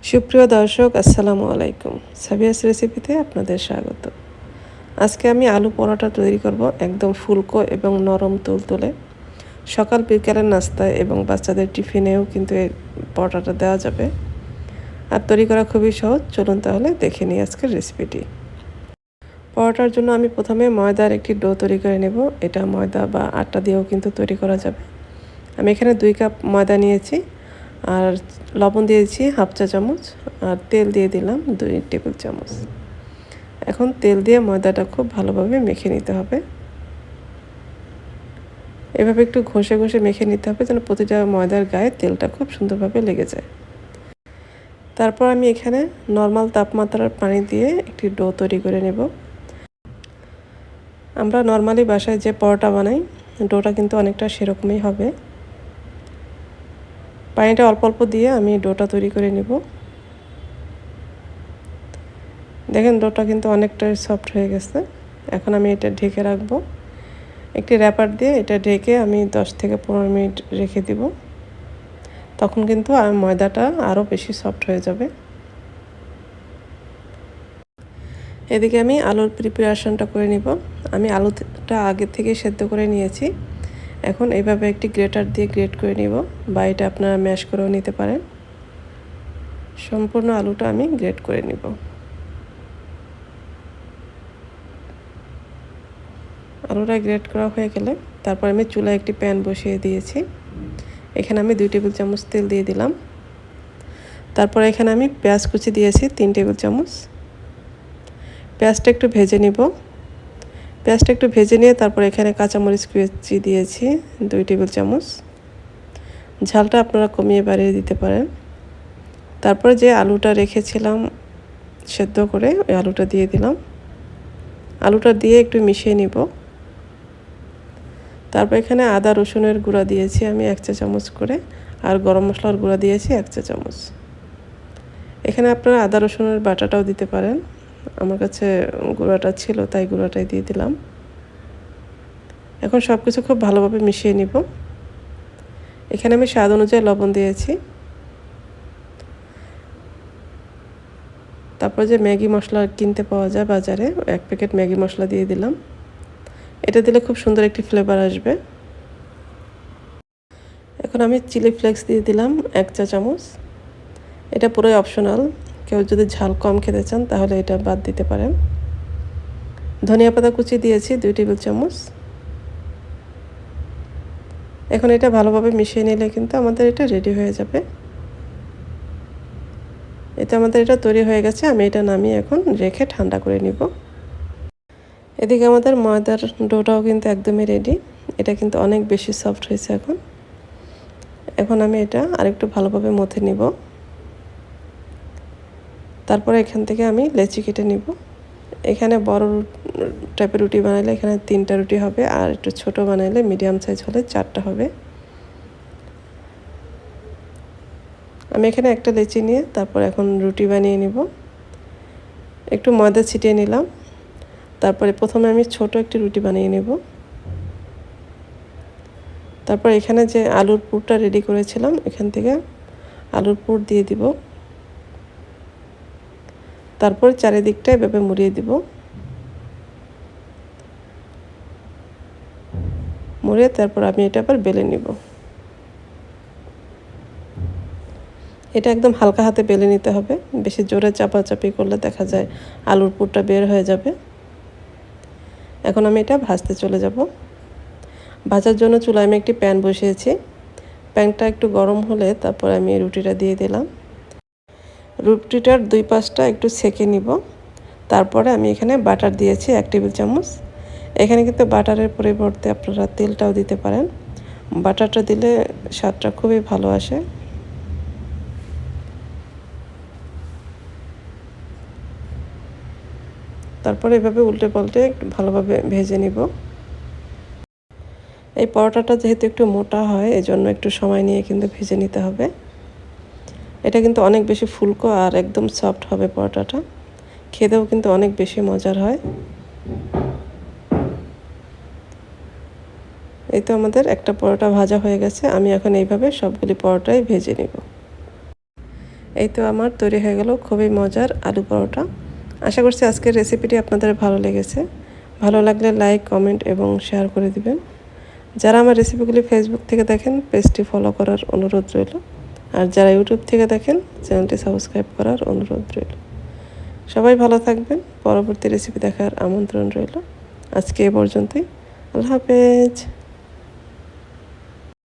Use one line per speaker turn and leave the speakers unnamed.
সুপ্রিয় দর্শক আসসালামু আলাইকুম। সাবিয়াস রেসিপিতে আপনাদের স্বাগত। আজকে আমি আলু পরোটা তৈরি করব, একদম ফুলকো এবং নরম তুলতুলে। সকাল বিকালের নাস্তায় এবং বাচ্চাদের টিফিনেও কিন্তু এই পরোটাটা দেওয়া যাবে। আর তৈরি করা খুবই সহজ। চলুন তাহলে দেখে নিই আজকের রেসিপিটি। পরোটার জন্য আমি প্রথমে ময়দার একটি ডো তৈরি করে নেব। এটা ময়দা বা আটা দিয়েও কিন্তু তৈরি করা যাবে। আমি এখানে 2 কাপ ময়দা নিয়েছি, আর লবণ দিয়েছি হাফ চা চামচ, আর তেল দিয়ে দিলাম 2 টেবিল চামচ। এখন তেল দিয়ে ময়দাটা খুব ভালোভাবে মেখে নিতে হবে। এভাবে একটু ঘষে ঘষে মেখে নিতে হবে যেন প্রতিটা ময়দার গায়ে তেলটা খুব সুন্দরভাবে লেগে যায়। তারপর আমি এখানে নর্মাল তাপমাত্রার পানি দিয়ে একটি ডো তৈরি করে নেব। আমরা নর্মালি বাসায় যে পরোটা বানাই, ডোটা কিন্তু অনেকটা সেরকমই হবে। পানিটা অল্প অল্প দিয়ে আমি ডোটা তৈরি করে নেব। দেখেন ডোটা কিন্তু অনেকটাই সফট হয়ে গেছে। এখন আমি এটা ঢেকে রাখবো। একটি র্যাপার দিয়ে এটা ঢেকে আমি 10 থেকে 15 মিনিট রেখে দিব। তখন কিন্তু ময়দাটা আরও বেশি সফট হয়ে যাবে। এদিকে আমি আলুর প্রিপারেশনটা করে নিব। আমি আলুটা আগে থেকে সেদ্ধ করে নিয়েছি। এখন এইভাবে একটি গ্রেটার দিয়ে গ্রেট করে নিব, বা এটা আপনারা ম্যাশ করেও নিতে পারেন। সম্পূর্ণ আলুটা আমি গ্রেট করে নিব। আলুটা গ্রেট করা হয়ে গেলে তারপর আমি চুলায় একটি প্যান বসিয়ে দিয়েছি। এখানে আমি 2 টেবিল চামচ তেল দিয়ে দিলাম। তারপর এখানে আমি পেঁয়াজ কুচি দিয়েছি 3 টেবিল চামচ। পেঁয়াজটা একটু ভেজে নিব। পেঁয়াজটা একটু ভেজে নিয়ে তারপর এখানে কাঁচামরিচ কুচি দিয়েছি 2 টেবিল চামচ। ঝালটা আপনারা কমিয়ে বাড়িয়ে দিতে পারেন। তারপর যে আলুটা রেখেছিলাম সেদ্ধ করে, ওই আলুটা দিয়ে দিলাম। আলুটা দিয়ে একটু মিশিয়ে নিব। তারপর এখানে আদা রসুনের গুঁড়া দিয়েছি আমি 1 চা চামচ করে, আর গরম মশলার গুঁড়া দিয়েছি 1 চা চামচ। এখানে আপনারা আদা রসুনের বাটাটাও দিতে পারেন। আমার কাছে গুঁড়াটা ছিল তাই গুঁড়াটাই দিয়ে দিলাম। এখন সব কিছু খুব ভালোভাবে মিশিয়ে নিব। এখানে আমি স্বাদ অনুযায়ী লবণ দিয়েছি। তারপর যে ম্যাগি মশলা কিনতে পাওয়া যায় বাজারে, 1 প্যাকেট ম্যাগি মশলা দিয়ে দিলাম। এটা দিলে খুব সুন্দর একটি ফ্লেভার আসবে। এখন আমি চিলি ফ্লেক্স দিয়ে দিলাম 1 চা চামচ। এটা পুরোই অপশনাল। কেউ যদি ঝাল কম খেতে চান তাহলে এটা বাদ দিতে পারেন। ধনিয়া পাতা কুচি দিয়েছি 2 টেবিল চামচ। এখন এটা ভালোভাবে মিশিয়ে নিলে কিন্তু আমাদের এটা রেডি হয়ে যাবে। এতে আমাদের এটা তৈরি হয়ে গেছে। আমি এটা নামিয়ে এখন রেখে ঠান্ডা করে নিব। এদিকে আমাদের ময়দার ডোটাও কিন্তু একদমই রেডি। এটা কিন্তু অনেক বেশি সফট হয়েছে এখন আমি এটা আরেকটু ভালোভাবে মথে নিব। তারপরে এখান থেকে আমি লেচি কেটে নিব। এখানে বড় টাইপের রুটি বানাইলে এখানে 3টা রুটি হবে, আর একটু ছোট বানাইলে মিডিয়াম সাইজ হলে 4টা হবে। আমি এখানে একটা লেচি নিয়ে তারপর এখন রুটি বানিয়ে নিব। একটু ময়দা ছিটিয়ে নিলাম। তারপরে প্রথমে আমি ছোট একটি রুটি বানিয়ে নেব। তারপর এখানে যে আলুর পুরটা রেডি করেছিলাম, এখান থেকে আলুর পুর দিয়ে দিব। তারপর চারিদিকটা এভাবে মুড়িয়ে দিব। মুড়িয়ে তারপর আমি এটা আবার বেলে নিব। এটা একদম হালকা হাতে বেলে নিতে হবে। বেশি জোরে চাপাচাপি করলে দেখা যায় আলুর পুরটা বের হয়ে যাবে। এখন আমি এটা ভাজতে চলে যাব। ভাজার জন্য চুলায় আমি একটি প্যান বসিয়েছি। প্যানটা একটু গরম হলে তারপর আমি রুটিটা দিয়ে দিলাম। রুটিটার 2 পাশটা একটু সেঁকে নিব। তারপরে আমি এখানে বাটার দিয়েছি 1 টেবিল চামচ। এখানে কিন্তু বাটারের পরিবর্তে আপনারা তেলটাও দিতে পারেন। বাটারটা দিলে স্বাদটা খুবই ভালো আসে। তারপরে এভাবে উল্টে পাল্টে একটু ভালোভাবে ভেজে নিব। এই পরোটাটা যেহেতু একটু মোটা হয়, এজন্য একটু সময় নিয়ে কিন্তু ভেজে নিতে হবে। এটা কিন্তু অনেক বেশি ফুলকো আর একদম সফট হবে পরোটাটা। খেতেও কিন্তু অনেক বেশি মজার হয়। এই তো আমাদের একটা পরোটা ভাজা হয়ে গেছে। আমি এখন এইভাবে সবগুলি পরোটাই ভেজে নিব। এই তো আমার তৈরি হয়ে গেল খুবই মজার আলু পরোটা। আশা করছি আজকের রেসিপিটি আপনাদের ভালো লেগেছে। ভালো লাগলে লাইক, কমেন্ট এবং শেয়ার করে দিবেন। যারা আমার রেসিপিগুলি ফেসবুক থেকে দেখেন পেজটি ফলো করার অনুরোধ রইল। আর যারা ইউটিউব থেকে দেখেন চ্যানেলটি সাবস্ক্রাইব করার অনুরোধ রইল। সবাই ভালো থাকবেন। পরবর্তী রেসিপি দেখার আমন্ত্রণ রইল। আজকে এ পর্যন্তই। আল্লাহ হাফেজ।